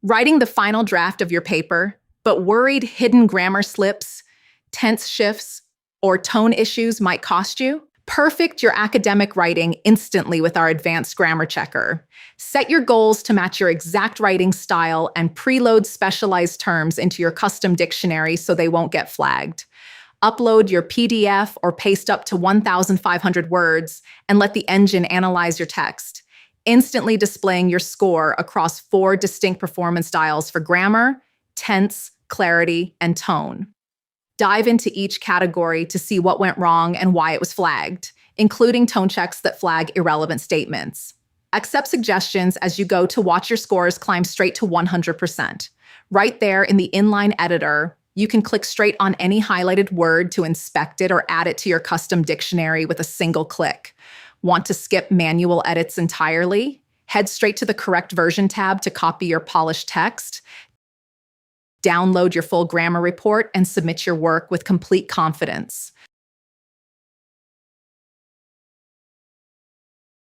Writing the final draft of your paper, but worried hidden grammar slips, tense shifts, or tone issues might cost you? Perfect your academic writing instantly with our advanced grammar checker. Set your goals to match your exact writing style and preload specialized terms into your custom dictionary so they won't get flagged. Upload your PDF or paste up to 1,500 words and let the engine analyze your text, instantly displaying your score across 4 distinct performance styles for grammar, tense, clarity, and tone. Dive into each category to see what went wrong and why it was flagged, including tone checks that flag irrelevant statements. Accept suggestions as you go to watch your scores climb straight to 100%. Right there in the inline editor, you can click straight on any highlighted word to inspect it or add it to your custom dictionary with a single click. Want to skip manual edits entirely? Head straight to the correct version tab to copy your polished text. Download your full grammar report and submit your work with complete confidence.